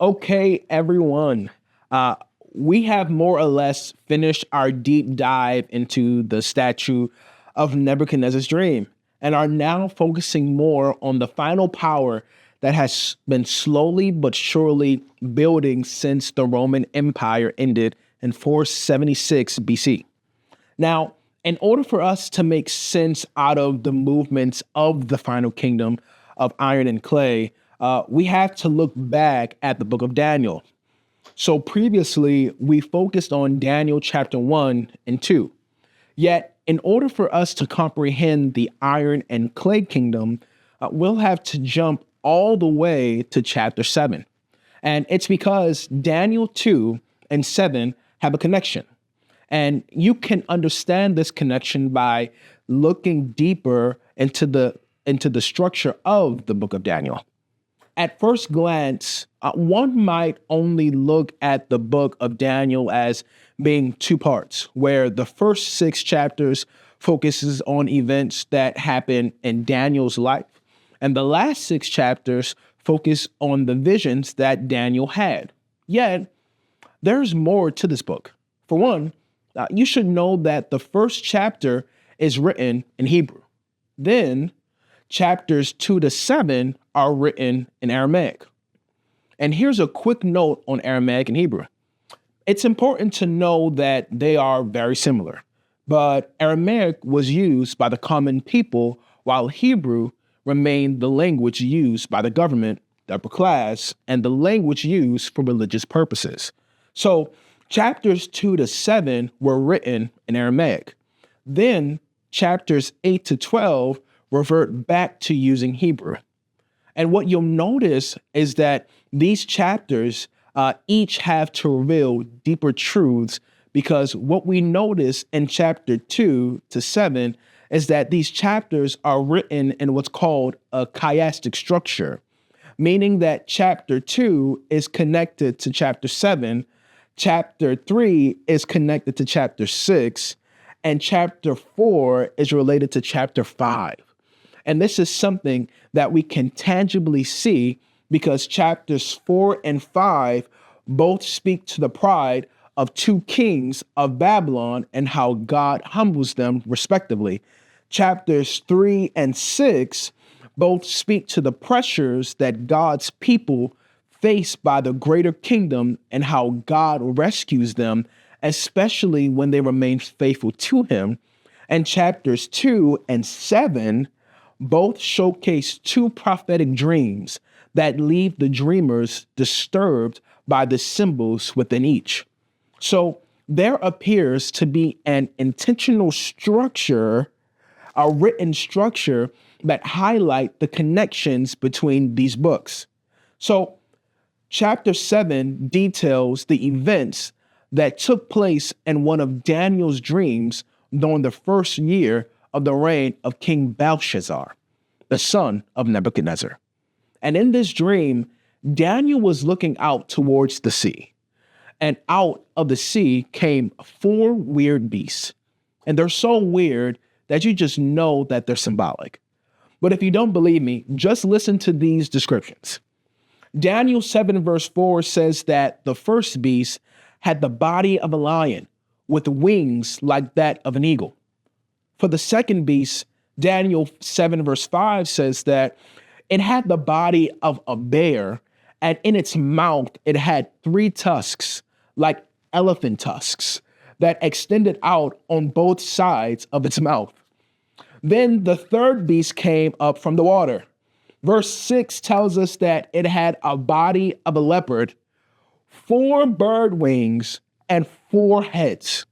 Okay, everyone. Uh, we have more or less finished our deep dive into the statue of Nebuchadnezzar's dream and are now focusing more on the final power that has been slowly but surely building since the Roman Empire ended in 476 BC. Now, in order for us to make sense out of the movements of the final kingdom of iron and clay, we have to look back at the book of Daniel. So previously, we focused on Daniel chapter 1 and 2. Yet, in order for us to comprehend the iron and clay kingdom, we'll have to jump all the way to chapter 7. And it's because Daniel 2 and 7 have a connection. And you can understand this connection by looking deeper into the structure of the book of Daniel. At first glance, one might only look at the book of Daniel as being two parts, where the first six chapters focuses on events that happen in Daniel's life, and the last six chapters focus on the visions that Daniel had. Yet, there's more to this book. For one, you should know that the first chapter is written in Hebrew. Then, chapters 2 to 7 are written in Aramaic. And here's a quick note on Aramaic and Hebrew. It's important to know that they are very similar, but Aramaic was used by the common people while Hebrew remained the language used by the government, the upper class, and the language used for religious purposes. So chapters 2 to 7 were written in Aramaic. Then chapters 8 to 12 revert back to using Hebrew. And what you'll notice is that these chapters each have to reveal deeper truths, because what we notice in chapter 2 to 7 is that these chapters are written in what's called a chiastic structure, meaning that chapter 2 is connected to chapter 7, chapter 3 is connected to chapter 6, and chapter 4 is related to chapter 5. And this is something that we can tangibly see because chapters 4 and 5 both speak to the pride of two kings of Babylon and how God humbles them respectively. Chapters 3 and 6 both speak to the pressures that God's people face by the greater kingdom and how God rescues them, especially when they remain faithful to him. And chapters 2 and 7 both showcase two prophetic dreams that leave the dreamers disturbed by the symbols within each. So there appears to be an intentional structure, a written structure that highlight the connections between these books. So chapter 7 details the events that took place in one of Daniel's dreams during the first year of the reign of King Belshazzar, the son of Nebuchadnezzar. And in this dream, Daniel was looking out towards the sea. And out of the sea came four weird beasts. And they're so weird that you just know that they're symbolic. But if you don't believe me, just listen to these descriptions. Daniel 7 verse 4 says that the first beast had the body of a lion with wings like that of an eagle. For the second beast, Daniel 7 verse 5 says that it had the body of a bear, and in its mouth it had three tusks, like elephant tusks, that extended out on both sides of its mouth. Then the third beast came up from the water. Verse 6 tells us that it had a body of a leopard, four bird wings, and four heads.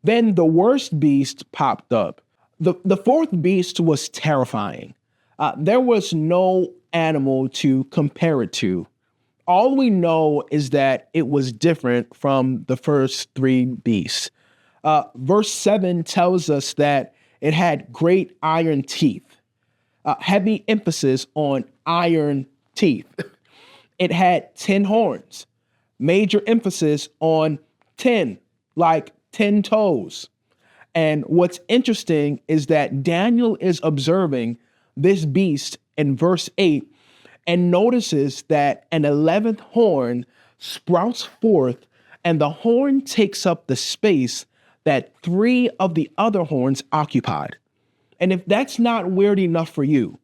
Then the worst beast popped up. The fourth beast was terrifying. There was no animal to compare it to. All we know is that it was different from the first three beasts. Verse 7 tells us that it had great iron teeth, heavy emphasis on iron teeth. It had 10 horns, major emphasis on 10, like 10 toes. And what's interesting is that Daniel is observing this beast in verse 8, and notices that an 11th horn sprouts forth, and the horn takes up the space that 3 of the other horns occupied. And if that's not weird enough for you,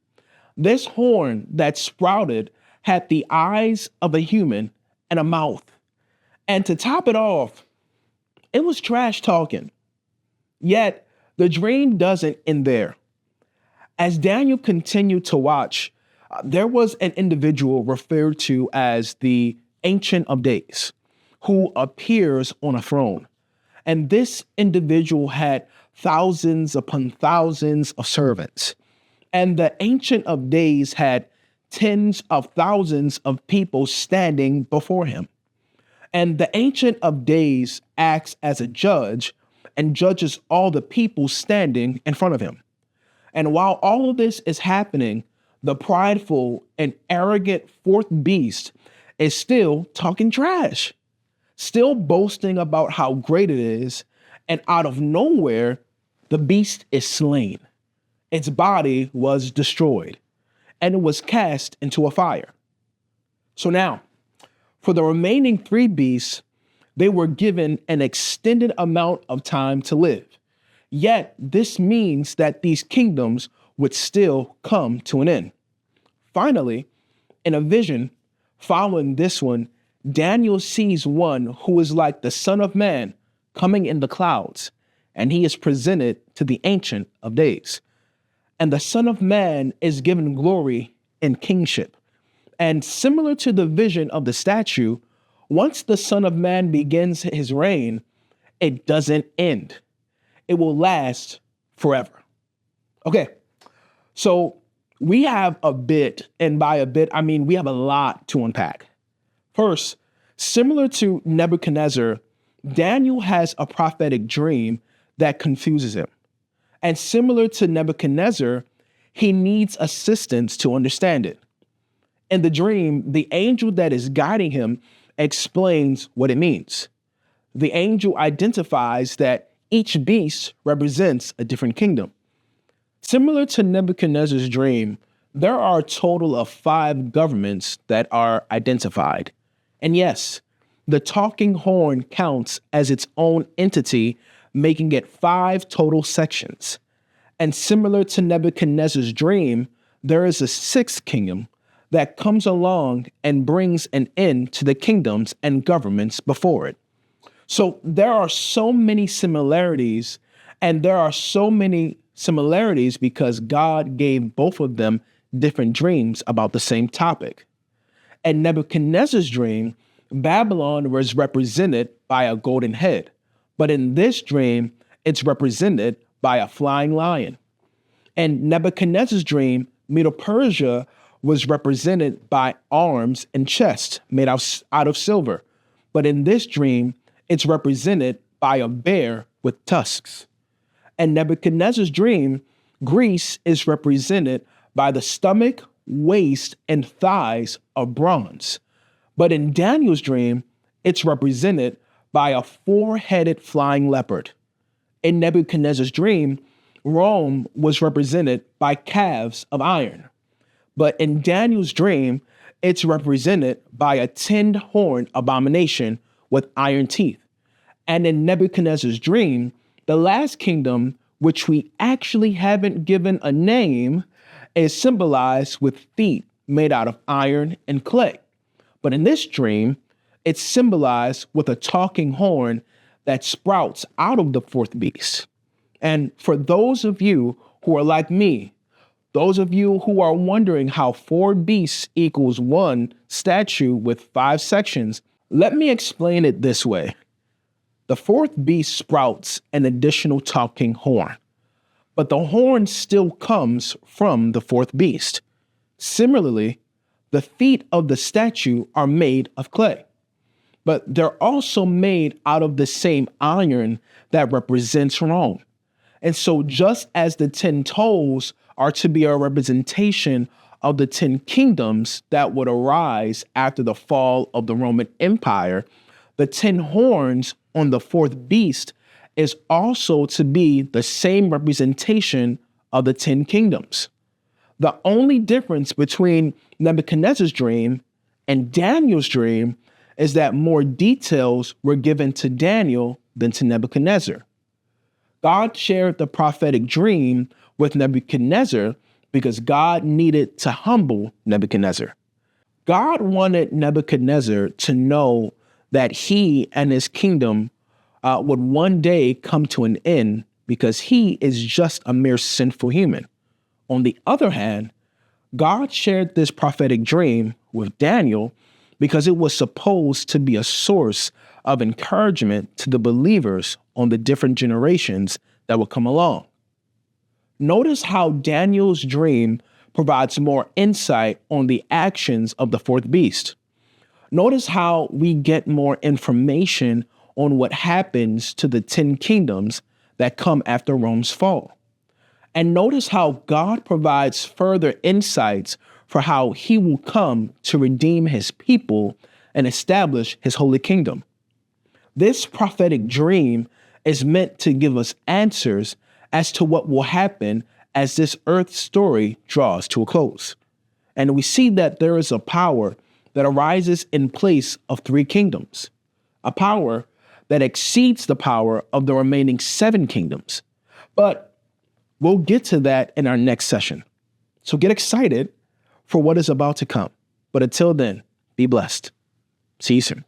this horn that sprouted had the eyes of a human and a mouth. And to top it off, it was trash talking. Yet the dream doesn't end there. As Daniel continued to watch, there was an individual referred to as the Ancient of Days who appears on a throne. And this individual had thousands upon thousands of servants. And the Ancient of Days had tens of thousands of people standing before him. And the Ancient of Days acts as a judge and judges all the people standing in front of him. And while all of this is happening, the prideful and arrogant fourth beast is still talking trash, still boasting about how great it is. And out of nowhere, the beast is slain. Its body was destroyed, and it was cast into a fire. So now, for the remaining 3 beasts, they were given an extended amount of time to live. Yet this means that these kingdoms would still come to an end. Finally, in a vision following this one, Daniel sees one who is like the Son of Man coming in the clouds, and he is presented to the Ancient of Days. And the Son of Man is given glory and kingship. And similar to the vision of the statue, once the Son of Man begins his reign, it doesn't end. It will last forever. Okay, so we have a bit, and by a bit, I mean we have a lot to unpack. First, similar to Nebuchadnezzar, Daniel has a prophetic dream that confuses him. And similar to Nebuchadnezzar, he needs assistance to understand it. In the dream, the angel that is guiding him explains what it means. The angel identifies that each beast represents a different kingdom. Similar to Nebuchadnezzar's dream, there are a total of 5 governments that are identified. And yes, the talking horn counts as its own entity, making it 5 total sections. And similar to Nebuchadnezzar's dream, there is a 6th kingdom that comes along and brings an end to the kingdoms and governments before it. So there are so many similarities, and there are so many similarities because God gave both of them different dreams about the same topic. In Nebuchadnezzar's dream, Babylon was represented by a golden head, but in this dream, it's represented by a flying lion. In Nebuchadnezzar's dream, Medo-Persia was represented by arms and chests made out of silver, but in this dream, it's represented by a bear with tusks. In Nebuchadnezzar's dream, Greece is represented by the stomach, waist, and thighs of bronze. But in Daniel's dream, it's represented by a 4-headed flying leopard. In Nebuchadnezzar's dream, Rome was represented by calves of iron. But in Daniel's dream, it's represented by a 10-horned abomination with iron teeth. And in Nebuchadnezzar's dream, the last kingdom, which we actually haven't given a name, is symbolized with feet made out of iron and clay. But in this dream, it's symbolized with a talking horn that sprouts out of the 4th beast. And for those of you who are like me, those of you who are wondering how 4 beasts equals 1 statue with 5 sections, let me explain it this way. The 4th beast sprouts an additional talking horn, but the horn still comes from the 4th beast. Similarly, the feet of the statue are made of clay, but they're also made out of the same iron that represents Rome. And so just as the 10 toes are to be a representation of the 10 kingdoms that would arise after the fall of the Roman Empire, the 10 horns on the 4th beast is also to be the same representation of the 10 kingdoms. The only difference between Nebuchadnezzar's dream and Daniel's dream is that more details were given to Daniel than to Nebuchadnezzar. God shared the prophetic dream with Nebuchadnezzar because God needed to humble Nebuchadnezzar. God wanted Nebuchadnezzar to know that he and his kingdom would one day come to an end because he is just a mere sinful human. On the other hand, God shared this prophetic dream with Daniel because it was supposed to be a source of encouragement to the believers on the different generations that would come along. Notice how Daniel's dream provides more insight on the actions of the fourth beast. Notice how we get more information on what happens to the 10 kingdoms that come after Rome's fall. And notice how God provides further insights for how he will come to redeem his people and establish his holy kingdom. This prophetic dream is meant to give us answers as to what will happen as this earth story draws to a close. And we see that there is a power that arises in place of 3 kingdoms, a power that exceeds the power of the remaining 7 kingdoms. But we'll get to that in our next session. So get excited for what is about to come. But until then, be blessed. See you soon.